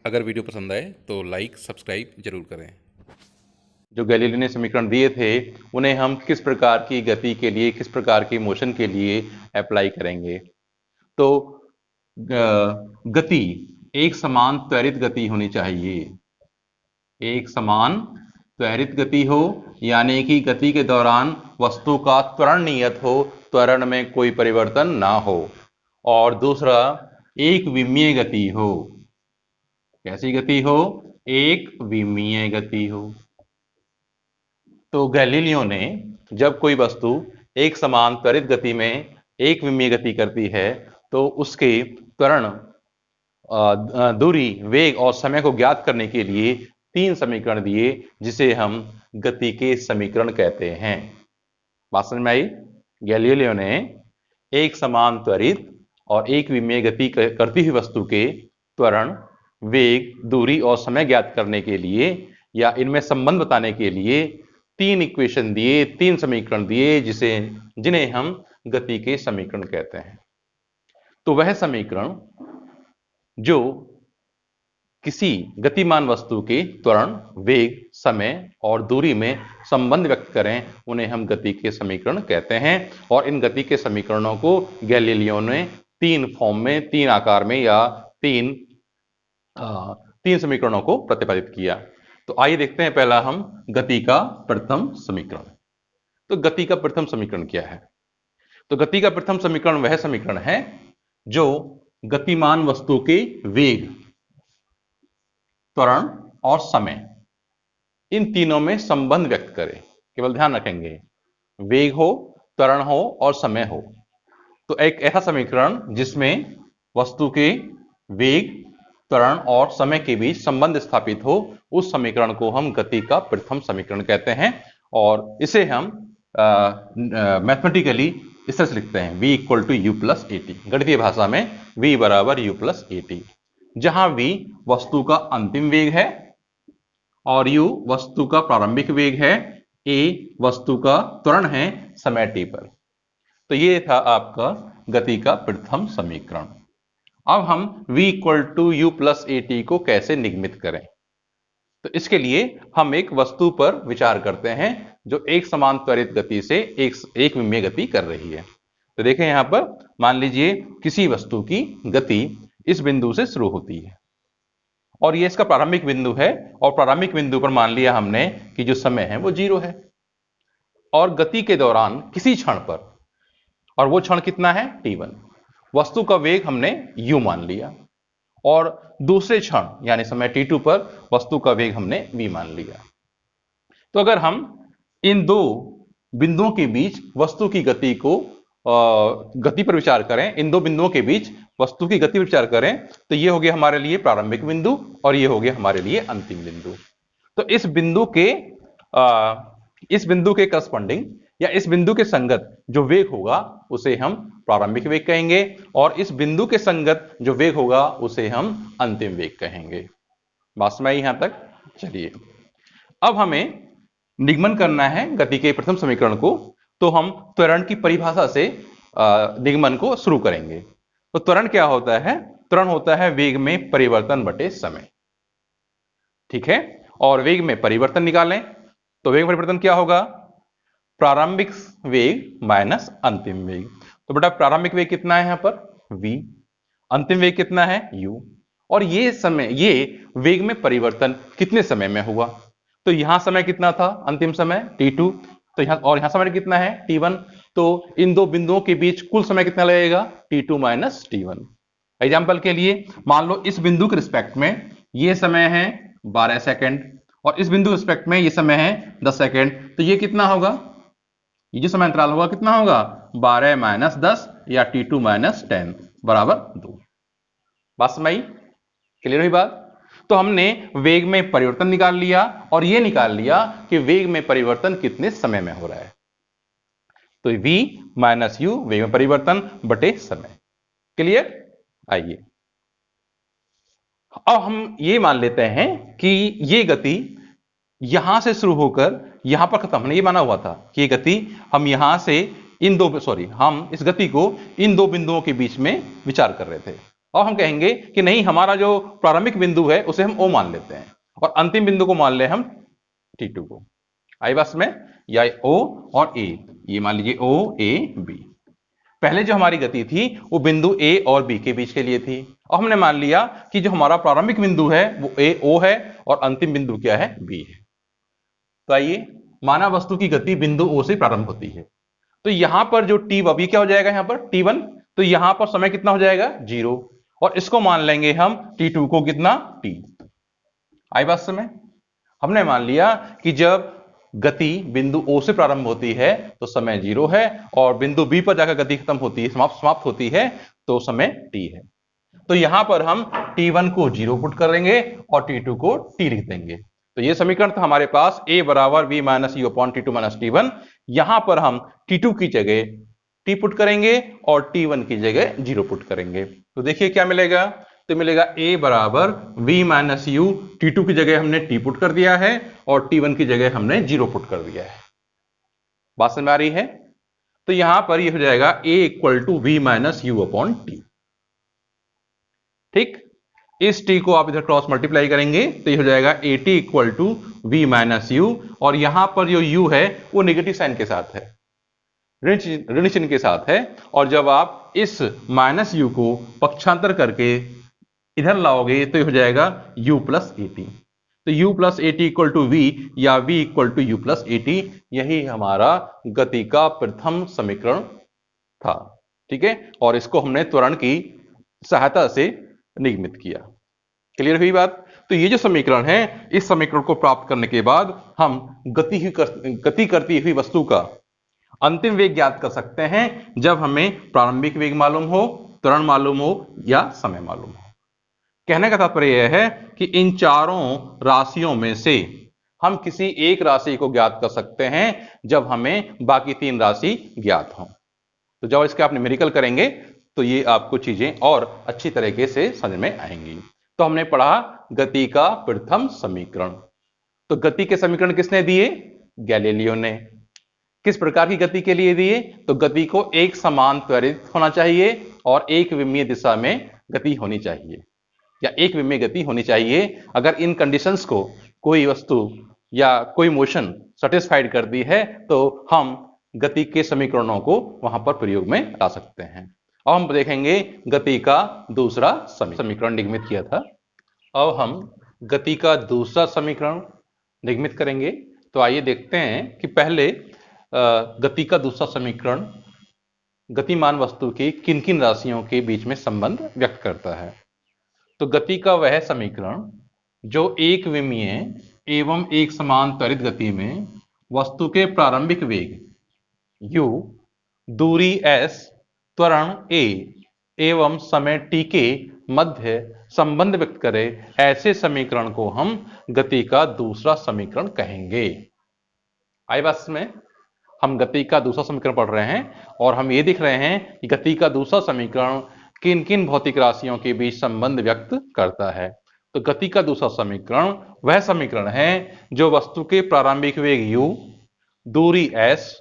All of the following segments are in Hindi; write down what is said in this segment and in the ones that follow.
अगर वीडियो पसंद आए तो लाइक सब्सक्राइब जरूर करें। जो गैलीलियो ने समीकरण दिए थे उन्हें हम किस प्रकार की गति के लिए, किस प्रकार की मोशन के लिए अप्लाई करेंगे। तो गति एक समान त्वरित गति होनी चाहिए, एक समान त्वरित गति हो, यानी कि गति के दौरान वस्तु का त्वरण नियत हो, त्वरण में कोई परिवर्तन ना हो। और दूसरा, एक विमीय गति हो। कैसी गति हो? एक विमीय गति हो। तो गैलीलियो ने जब कोई वस्तु एक समान त्वरित गति में एक विमीय गति करती है तो उसके त्वरण, दूरी, वेग और समय को ज्ञात करने के लिए 3 समीकरण दिए, जिसे हम गति के समीकरण कहते हैं। बात समझ में आई? गैलीलियो ने एक समान त्वरित और एक विमीय गति करती हुई वस्तु के त्वरण, वेग, दूरी और समय ज्ञात करने के लिए या इनमें संबंध बताने के लिए 3 इक्वेशन दिए, 3 समीकरण दिए, जिन्हें हम गति के समीकरण कहते हैं। तो वह समीकरण जो किसी गतिमान वस्तु के त्वरण, वेग, समय और दूरी में संबंध व्यक्त करें, उन्हें हम गति के समीकरण कहते हैं। और इन गति के समीकरणों को गैलीलियो ने 3 फॉर्म में, 3 आकार में या 3 समीकरणों को प्रतिपादित किया। तो आइए देखते हैं पहला हम गति का प्रथम समीकरण। तो गति का प्रथम समीकरण क्या है? तो गति का प्रथम समीकरण वह समीकरण है जो गतिमान वस्तु के वेग, त्वरण और समय, इन तीनों में संबंध व्यक्त करे। केवल ध्यान रखेंगे, वेग हो, त्वरण हो और समय हो। तो एक ऐसा समीकरण जिसमें वस्तु के वेग, त्वरण और समय के बीच संबंध स्थापित हो, उस समीकरण को हम गति का प्रथम समीकरण कहते हैं। और इसे हम मैथमेटिकली इस तरह से लिखते हैं, v equal to U plus A T. गणितीय भाषा में v बराबर यू प्लस ए टी, जहां v वस्तु का अंतिम वेग है और u वस्तु का प्रारंभिक वेग है, a वस्तु का त्वरण है समय t पर। तो ये था आपका गति का प्रथम समीकरण। अब हम v equal to U plus A T को कैसे निगमित करें? तो इसके लिए हम एक वस्तु पर विचार करते हैं जो एक समान त्वरित गति से एक विमीय गति कर रही है। तो देखें यहां पर, मान लीजिए किसी वस्तु की गति इस बिंदु से शुरू होती है और ये इसका प्रारंभिक बिंदु है, और प्रारंभिक बिंदु पर मान लिया हमने कि जो समय है वो 0 है। और गति के दौरान किसी क्षण पर, और वो क्षण कितना है? t1, वस्तु का वेग हमने u मान लिया, और दूसरे क्षण यानी समय t2 पर वस्तु का वेग हमने v मान लिया। तो अगर हम इन दो बिंदुओं के बीच वस्तु की गति को गति पर विचार करें, इन दो बिंदुओं के बीच वस्तु की गति पर विचार करें, तो ये हो गया हमारे लिए प्रारंभिक बिंदु और ये हो गया हमारे लिए अंतिम बिंदु। तो इस बिंदु के करस्पॉन्डिंग या इस बिंदु के संगत जो वेग होगा उसे हम प्रारंभिक वेग कहेंगे, और इस बिंदु के संगत जो वेग होगा उसे हम अंतिम वेग कहेंगे। बात समझ आई यहां तक? चलिए, अब हमें निगमन करना है गति के प्रथम समीकरण को। तो हम त्वरण की परिभाषा से निगमन को शुरू करेंगे। तो त्वरण क्या होता है? त्वरण होता है वेग में परिवर्तन बटे समय। ठीक है, और वेग में परिवर्तन निकालें तो वेग में परिवर्तन क्या होगा? प्रारंभिक वेग माइनस अंतिम वेग। तो बेटा प्रारंभिक वेग कितना है यहां पर? v, अंतिम वेग कितना है? u। और ये वेग में परिवर्तन कितने समय में हुआ? तो यहां समय कितना था? अंतिम समय t2, तो यहां समय कितना है? t1। तो इन दो बिंदुओं के बीच कुल समय कितना लगेगा? t2 minus t1। एग्जाम्पल के लिए मान लो इस बिंदु के रिस्पेक्ट में ये समय है 12 सेकंड और इस बिंदु के रिस्पेक्ट में ये समय है 10 सेकंड। तो ये कितना होगा? ये जो समय अंतराल होगा कितना होगा? 12 माइनस 10 या t2 माइनस 10 बराबर 2। बात समझ? क्लियर हुई बात? तो हमने वेग में परिवर्तन निकाल लिया और यह निकाल लिया कि वेग में परिवर्तन कितने समय में हो रहा है। तो v माइनस u वेग में परिवर्तन बटे समय। क्लियर? आइए अब हम ये मान लेते हैं कि ये गति यहां से शुरू होकर यहां पर खत्म, हमने ये माना हुआ था कि ये गति हम यहां से हम इस गति को इन दो बिंदुओं के बीच में विचार कर रहे थे। और हम कहेंगे कि नहीं, हमारा जो प्रारंभिक बिंदु है उसे हम O मान लेते हैं और अंतिम बिंदु को मान ले हम T2 को। आई बात में, या O और A, ये मान लीजिए O A B। पहले जो हमारी गति थी वो बिंदु A और B के बीच के लिए थी और हमने मान लिया कि जो हमारा प्रारंभिक बिंदु है वो O है और अंतिम बिंदु क्या है, B है। तो आइए, माना वस्तु की गति बिंदु O से प्रारंभ होती है, तो यहां पर जो T अब ये क्या हो जाएगा, यहां पर T1, तो यहां पर समय कितना हो जाएगा, 0, और इसको मान लेंगे हम T2 को कितना, T। आई बात समझ? हमने मान लिया कि जब गति बिंदु O से प्रारंभ होती है तो समय 0 है और बिंदु B पर जाकर गति खत्म होती है, समाप्त होती है तो समय T है। तो यहां पर हम T1 को 0 पुट करेंगे और T2 को T लिख देंगे। तो ये समीकरण था हमारे पास, A बराबर V minus U upon T2 minus T1। यहां पर हम T2 की जगह T पुट करेंगे और T1 की जगह 0 पुट करेंगे। तो देखिए क्या मिलेगा, तो मिलेगा A बराबर V माइनस U, T2 की जगह हमने T पुट कर दिया है और T1 की जगह हमने 0 पुट कर दिया है। बात समझ में आ रही है? तो यहां पर ये हो जाएगा A equal to V minus U upon T। ठीक, इस T को आप इधर क्रॉस मल्टीप्लाई करेंगे तो ये हो जाएगा AT equal to V minus U, और यहां पर जो U है वो नेगेटिव साइन के साथ है, ऋण चिन्ह के साथ है, और जब आप इस माइनस U को पक्षांतर करके इधर लाओगे तो ये हो जाएगा U प्लस AT। तो U plus AT equal to V या V equal to U plus AT, यही हमारा गति का प्रथम समीकरण था। ठीक है, और इसको हमने त्वरण की सहायता से निगमित किया। क्लियर हुई बात? तो ये जो समीकरण है, इस समीकरण को प्राप्त करने के बाद हम गति करती हुई वस्तु का अंतिम वेग ज्ञात कर सकते हैं जब हमें प्रारंभिक वेग मालूम हो, त्वरण मालूम हो या समय मालूम हो। कहने का तात्पर्य यह है कि इन चारों राशियों में से हम किसी एक राशि को ज्ञात कर सकते हैं जब हमें बाकी तीन राशि ज्ञात हो। तो जब इसके आप न्यूमेरिकल करेंगे तो ये आपको चीजें और अच्छी तरीके से समझ में आएंगी। तो हमने पढ़ा गति का प्रथम समीकरण। तो गति के समीकरण किसने दिए? गैलीलियो ने। किस प्रकार की गति के लिए दिए? तो गति को एक समान त्वरित होना चाहिए और एक विमीय दिशा में गति होनी चाहिए, या एक विमीय गति होनी चाहिए। अगर इन कंडीशंस को कोई वस्तु या कोई मोशन सेटिस्फाइड कर दी है तो हम गति के समीकरणों को वहां पर प्रयोग में ला सकते हैं। अब हम देखेंगे गति का दूसरा समीकरण निगमित किया था। अब हम गति का दूसरा समीकरण निगमित करेंगे। तो आइए देखते हैं कि पहले गति का दूसरा समीकरण गतिमान वस्तु की किन किन राशियों के बीच में संबंध व्यक्त करता है। तो गति का वह समीकरण जो एक विमीय एवं एक समान त्वरित गति में वस्तु के प्रारंभिक वेग u, दूरी s, त्वरण a एवं समय t के मध्य संबंध व्यक्त करे, ऐसे समीकरण को हम गति का दूसरा समीकरण कहेंगे। आई बात में? हम गति का दूसरा समीकरण पढ़ रहे हैं और हम ये देख रहे हैं कि गति का दूसरा समीकरण किन किन भौतिक राशियों के बीच संबंध व्यक्त करता है। तो गति का दूसरा समीकरण वह समीकरण है जो वस्तु के प्रारंभिक वेग u, दूरी s,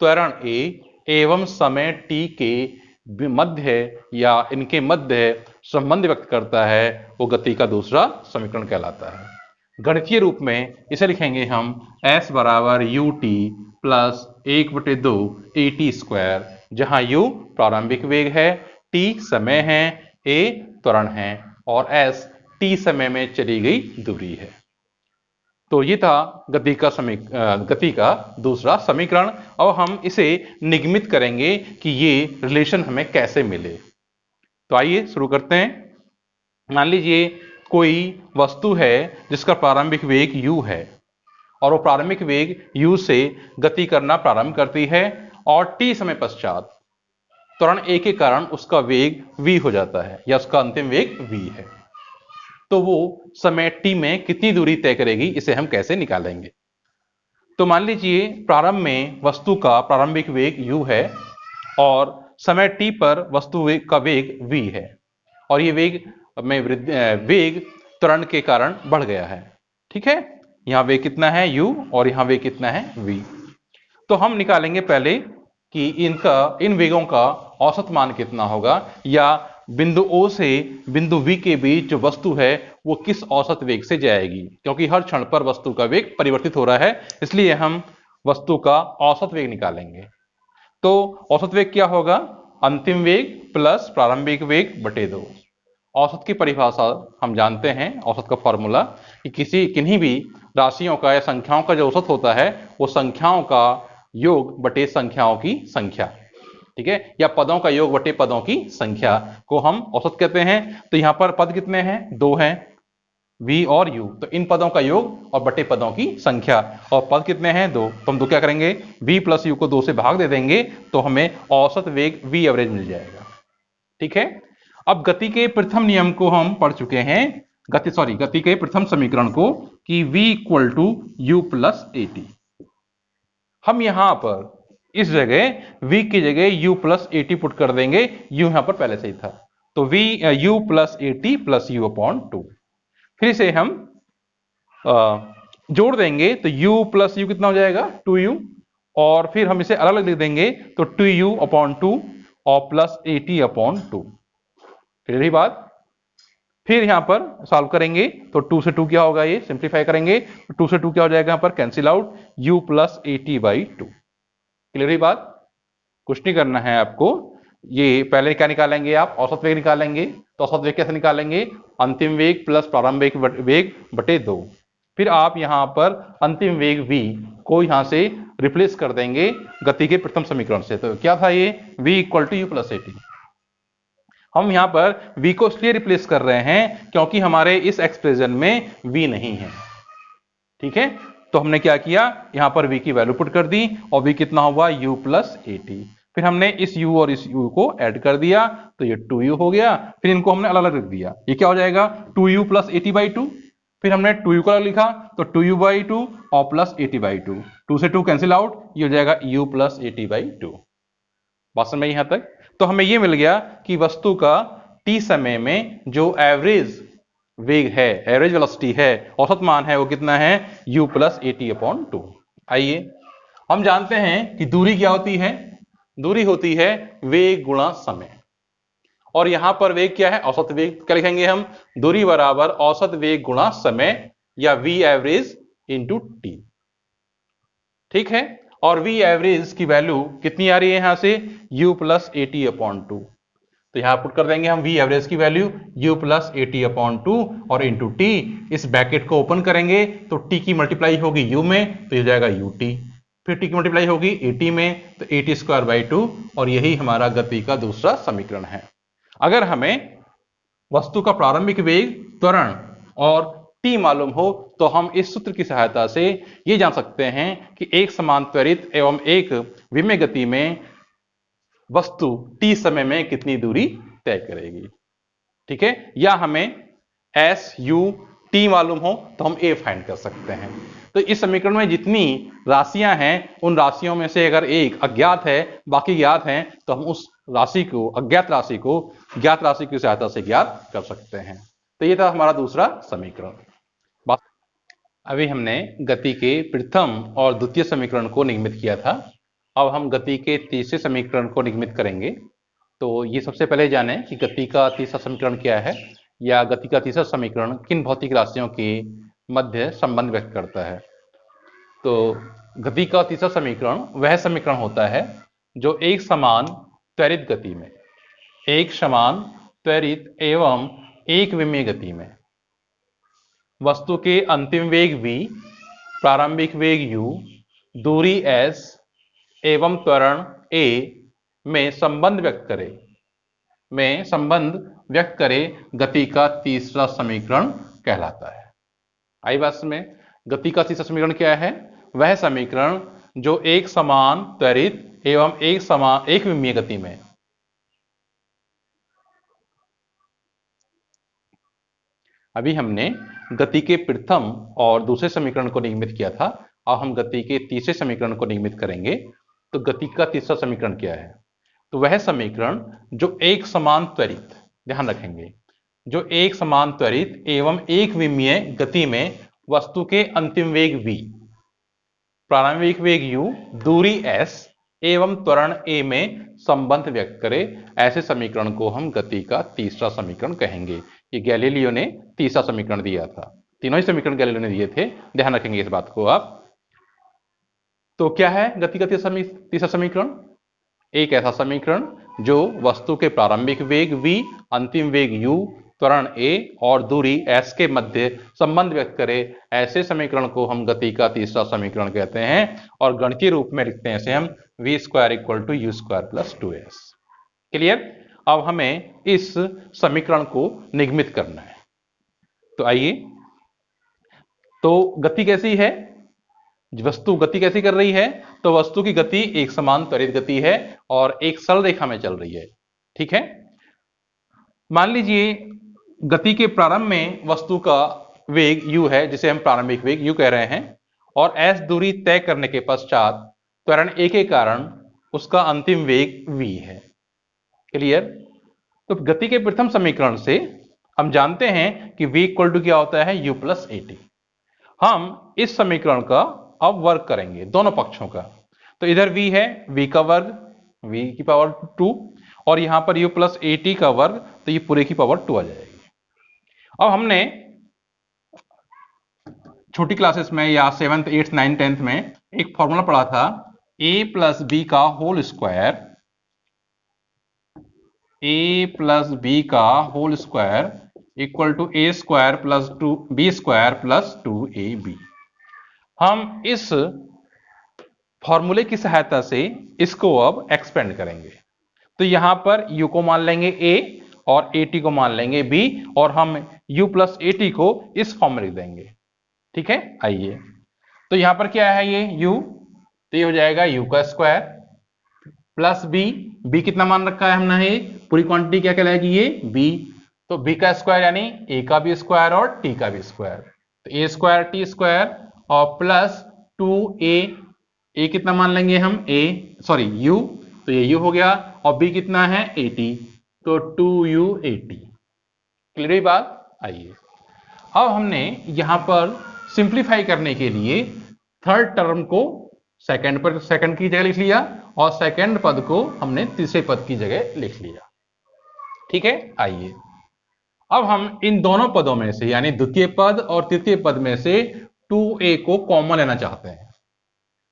त्वरण a एवं समय t के मध्य या इनके मध्य संबंध व्यक्त करता है, वो गति का दूसरा समीकरण कहलाता है। गणितीय रूप में इसे लिखेंगे हम s बराबर ut प्लस 1/2 at स्क्वायर, जहां u प्रारंभिक वेग है, t समय है, a त्वरण है और s t समय में चली गई दूरी है। तो ये था गति का दूसरा समीकरण। अब हम इसे निगमित करेंगे कि ये रिलेशन हमें कैसे मिले। तो आइए शुरू करते हैं। मान लीजिए कोई वस्तु है जिसका प्रारंभिक वेग u है और वो प्रारंभिक वेग u से गति करना प्रारंभ करती है और t समय पश्चात त्वरण a के कारण उसका वेग v हो जाता है या उसका अंतिम वेग v है। तो वो समय t में कितनी दूरी तय करेगी, इसे हम कैसे निकालेंगे। तो मान लीजिए प्रारंभ में वस्तु का प्रारंभिक वेग u है और समय t पर वस्तु का वेग v है और ये वेग त्वरण के कारण बढ़ गया है। ठीक है, यहाँ वेग कितना है u और यहाँ वेग कितना है v। तो हम निकालेंगे पहले कि इन वेगों का औसत मान कितना होगा या बिंदु O से बिंदु V के बीच जो वस्तु है वो किस औसत वेग से जाएगी, क्योंकि हर क्षण पर वस्तु का वेग परिवर्तित हो रहा है, इसलिए हम वस्तु का औसत वेग निकालेंगे। तो औसत वेग क्या होगा? अंतिम वेग प्लस प्रारंभिक वेग बटे 2। औसत की परिभाषा हम जानते हैं, औसत का फॉर्मूला कि किन्हीं भी राशियों का या संख्याओं का जो औसत होता है वो संख्याओं का योग बटे संख्याओं की संख्या, ठीक है, या पदों का योग बटे पदों की संख्या को हम औसत कहते हैं। तो यहां पर पद कितने हैं? 2 हैं, v और u, तो इन पदों का योग और बटे पदों की संख्या, और पद कितने हैं? 2, तो हम 2 क्या करेंगे? v प्लस u को 2 से भाग दे देंगे तो हमें औसत वेग v एवरेज मिल जाएगा। ठीक है, अब गति के प्रथम नियम को हम पढ़ चुके हैं, गति के प्रथम समीकरण को, कि v equal to U plus A T. हम यहां पर इस जगह v की जगह u plus A T put कर देंगे, u यहां पर पहले से ही था, तो u plus A T plus you upon 2। फिर से हम जोड़ देंगे तो u प्लस यू कितना हो जाएगा? 2u, और फिर हम इसे अलग अलग लिख देंगे तो 2u अपॉन 2 और प्लस ए टी अपॉन 2। फिर यही बात, फिर यहां पर सॉल्व करेंगे तो 2 से 2 क्या होगा? ये सिंप्लीफाई करेंगे तो 2 से 2 क्या हो जाएगा? यहां पर cancel out, u plus A T by 2। Clear ही बात? कुछ नहीं करना है आपको, ये पहले क्या निकालेंगे आप? औसत वेग निकालेंगे। तो औसत वेग कैसे निकालेंगे? अंतिम वेग प्लस प्रारंभिक वेग बटे 2। फिर आप यहां पर अंतिम वेग v को यहां से रिप्लेस कर देंगे गति के प्रथम समीकरण से। तो क्या था ये? v equal to U plus A T. हम यहां पर v को इसलिए रिप्लेस कर रहे हैं क्योंकि हमारे इस एक्सप्रेशन में v नहीं है। ठीक है, तो हमने क्या किया? यहां पर v की वैल्यू पुट कर दी और v कितना हुआ? u plus A T. फिर हमने इस u और इस u को ऐड कर दिया तो ये 2u हो गया। फिर इनको हमने अलग अलग रख दिया, ये क्या हो जाएगा? 2u plus A T by 2। फिर हमने 2u को अलग लिखा तो 2u बाई 2 और प्लस ए टी बाई 2। 2 से 2 कैंसिल आउट, ये हो जाएगा u plus A T by 2। बात समझ में यहां तक? तो हमें ये मिल गया कि वस्तु का t समय में जो एवरेज वेग है, एवरेज वेलोसिटी है, औसत मान है, वो कितना है? u plus A T upon 2। आइए हम जानते हैं कि दूरी क्या होती है? दूरी होती है वेग गुणा समय, और यहां पर वेग क्या है? औसत वेग। क्या लिखेंगे हम? दूरी बराबर औसत वेग गुणा समय, या v एवरेज इंटू टी। ठीक है, और v एवरेज की वैल्यू कितनी आ रही है यहां से? u plus A T upon 2। तो यहां पुट कर देंगे हम v एवरेज की value u plus A T upon 2 और इंटू टी। इस ब्रैकेट को ओपन करेंगे तो t की मल्टीप्लाई होगी u में, तो ये जाएगा ut। फिर t की मल्टीप्लाई होगी at में, तो at स्क्वायर बाई 2, और यही हमारा गति का दूसरा समीकरण है। अगर हमें वस्तु का प्रारंभिक वेग, त्वरण और t मालूम हो तो हम इस सूत्र की सहायता से ये जान सकते हैं कि एक समान त्वरित एवं एक विमेय गति में वस्तु t समय में कितनी दूरी तय करेगी। ठीक है, या हमें s u t मालूम हो तो हम a फाइंड कर सकते हैं। तो इस समीकरण में जितनी राशियां हैं उन राशियों में से अगर एक अज्ञात है, बाकी ज्ञात हैं, तो हम उस राशि को, अज्ञात राशि को ज्ञात राशि की सहायता से ज्ञात कर सकते हैं। तो ये था हमारा दूसरा समीकरण। अभी हमने गति के प्रथम और द्वितीय समीकरण को निगमित किया था। अब हम गति के तीसरे समीकरण को निगमित करेंगे। तो ये सबसे पहले जानें कि गति का तीसरा समीकरण क्या है, या गति का तीसरा समीकरण किन भौतिक राशियों के मध्य संबंध व्यक्त करता है। तो गति का तीसरा समीकरण वह समीकरण होता है जो एक समान त्वरित गति में, एक समान त्वरित एवं एक विमीय गति में वस्तु के अंतिम वेग v, प्रारंभिक वेग u, दूरी s एवं त्वरण a में संबंध व्यक्त करे गति का तीसरा समीकरण कहलाता है। आई बात में, गति का तीसरा समीकरण क्या है? वह समीकरण जो एक समान त्वरित एवं एक विमीय गति में अभी हमने गति के प्रथम और दूसरे समीकरण को निगमित किया था। अब हम गति के तीसरे समीकरण को निगमित करेंगे। तो गति का तीसरा समीकरण क्या है? तो वह समीकरण जो एक समान त्वरित, ध्यान रखेंगे, जो एक समान त्वरित एवं एक विमीय गति में वस्तु के अंतिम वेग v, प्रारंभिक वेग u, दूरी s एवं त्वरण ए में संबंध व्यक्त करे, ऐसे समीकरण को हम गति का तीसरा समीकरण कहेंगे। ये गैलीलियो ने तीसरा समीकरण दिया था, तीनों ही समीकरण गैलीलियो ने दिए थे, ध्यान रखेंगे इस बात को आप। तो क्या है गति का तीसरा समीकरण? एक ऐसा समीकरण जो वस्तु के प्रारंभिक वेग v, अंतिम वेग u, त्वरण a और दूरी s के मध्य संबंध व्यक्त करे, ऐसे समीकरण को हम गति का तीसरा समीकरण कहते हैं। और गणितीय रूप में लिखते हैं इसे हम v square equal to u square plus 2s। Clear? अब हमें इस समीकरण को निगमित करना है। तो आइए, तो गति कैसी है, वस्तु गति कैसी कर रही है? तो वस्तु की गति एक समान त्वरित गति है और एक सरल रेखा में चल रही है। ठीक है, मान लीजिए गति के प्रारंभ में वस्तु का वेग u है, जिसे हम प्रारंभिक वेग u कह रहे हैं, और s दूरी तय करने के पश्चात त्वरण a के कारण उसका अंतिम वेग v है। क्लियर? तो गति के प्रथम समीकरण से हम जानते हैं कि v इक्वल टू क्या होता है, u प्लस at। हम इस समीकरण का अब वर्ग करेंगे दोनों पक्षों का। तो इधर v है, v का वर्ग, v की पावर 2, और यहां पर u प्लस at का वर्ग, तो ये पूरे की पावर 2 आ जाएगी। अब हमने छोटी क्लासेस में या 7th 8th 9th 10th में एक फॉर्मूला पढ़ा था, a प्लस बी का whole square, a plus B का whole square equal to a square plus 2b square plus 2ab। हम इस फॉर्मूले की सहायता से इसको अब एक्सपेंड करेंगे। तो यहां पर u को मान लेंगे a और at को मान लेंगे b, और हम u प्लस at को इस फॉर्म में लिख देंगे। ठीक है, आइए, तो यहां पर क्या है, ये u, तो ये हो जाएगा u का स्क्वायर प्लस b कितना मान रखा है हमने, ये पूरी क्वांटिटी क्या कहलाएगी, ये b, तो b का स्क्वायर यानी a का भी स्क्वायर और t का भी स्क्वायर, तो a स्क्वायर t स्क्वायर और प्लस 2a कितना मान लेंगे हम, u, तो ये u हो गया, और b कितना है 80, तो 2u80। क्लियर बात? आइए, अब हमने यहां पर सिंप्लीफाई करने के लिए थर्ड टर्म को सेकंड की जगह लिख लिया, और सेकंड पद को हमने तीसरे पद की जगह लिख लिया। ठीक है, आइए, अब हम इन दोनों पदों में से यानी द्वितीय पद और तृतीय पद में से 2a को कॉमन लेना चाहते हैं।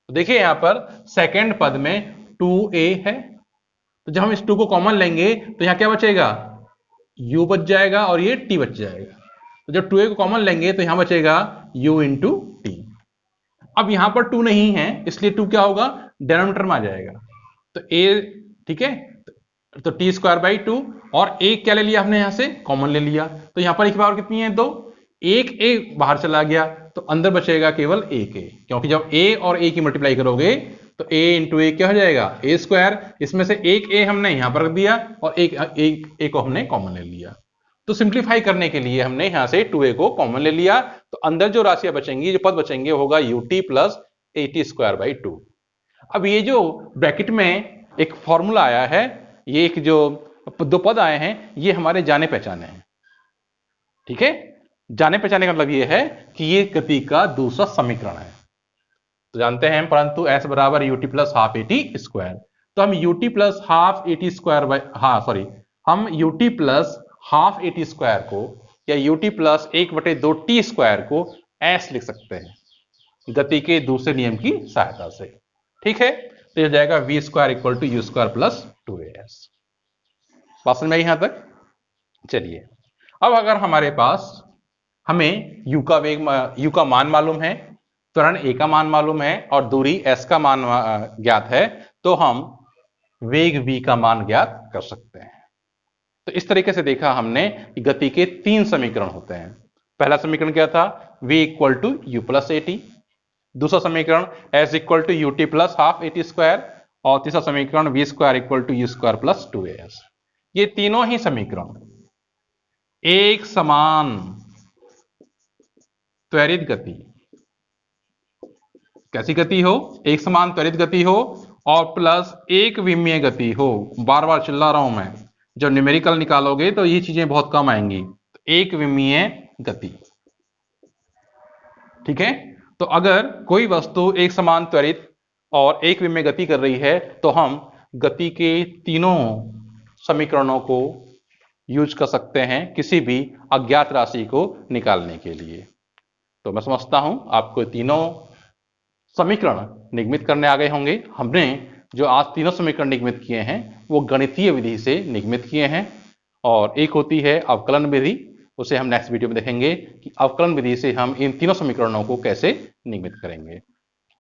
तो देखिए यहां पर सेकंड पद में 2a है, तो जब हम इस 2 को कॉमन लेंगे तो यहां क्या बचेगा, u बच जाएगा और ये t बच जाएगा। तो जब 2a को कॉमन लेंगे तो यहां बचेगा u इंटू टी। अब यहां पर 2 नहीं है, इसलिए 2 क्या होगा, डिनोमिनेटर में आ जाएगा, तो a, ठीक है, तो टी स्क्वायर बाई 2, और एक क्या ले लिया हमने, यहां से कॉमन ले लिया, तो यहां पर एक पावर कितनी है, 2, एक a बाहर चला गया, तो अंदर बचेगा केवल एक a, क्योंकि जब a और a की मल्टीप्लाई करोगे तो a इंटू a क्या हो जाएगा, a स्क्वायर, इसमें से एक a हमने यहां पर रख दिया और एक a को हमने कॉमन ले लिया। तो सिंप्लीफाई करने के लिए हमने यहां से 2a को कॉमन ले लिया, तो अंदर जो राशियां बचेंगी, जो पद बचेंगे, होगा ut प्लस 80 स्क्वायर बाई 2। अब ये जो ब्रैकेट में एक फॉर्मूला आया है, ये एक जो दो पद आए हैं, ये हमारे जाने पहचाने हैं। ठीक है, जाने पहचाने का मतलब ये है कि ये गति का दूसरा समीकरण है, तो जानते हैं, परंतु s बराबर ut plus half a t square, तो हम ut plus half a t square by, हम ut plus half a t square को या ut प्लस 1/2 टी स्क्वायर को s लिख सकते हैं गति के दूसरे नियम की सहायता से। ठीक है, तो यह जाएगा v square equal to u square plus 2as। बात समझ में आई यहां तक? चलिए, अब अगर हमारे पास हमें u का मान मालूम है, त्वरण a का मान मालूम है और दूरी s का मान ज्ञात है, तो हम वेग v का मान ज्ञात कर सकते हैं। तो इस तरीके से देखा हमने कि गति के 3 समीकरण होते हैं। पहला समीकरण क्या था, v equal to u plus a t, दूसरा समीकरण s equal to ut plus half a t square, और तीसरा समीकरण v square equal to u square plus 2as। ये तीनों ही समीकरण एक समान त्वरित गति, कैसी गति हो, एक समान त्वरित गति हो, और प्लस एक विमीय गति हो। बार बार चिल्ला रहा हूं मैं, जब न्यूमेरिकल निकालोगे तो ये चीजें बहुत कम आएंगी। तो एक विमीय गति, ठीक है, तो अगर कोई वस्तु एक समान त्वरित और एक वेग में गति कर रही है, तो हम गति के तीनों समीकरणों को यूज कर सकते हैं किसी भी अज्ञात राशि को निकालने के लिए। तो मैं समझता हूं आपको तीनों समीकरण निगमित करने आ गए होंगे। हमने जो आज तीनों समीकरण निगमित किए हैं वो गणितीय विधि से निगमित किए हैं, और एक होती है अवकलन विधि, उसे हम नेक्स्ट वीडियो में देखेंगे कि अवकलन विधि से हम इन तीनों समीकरणों को कैसे निगमित करेंगे।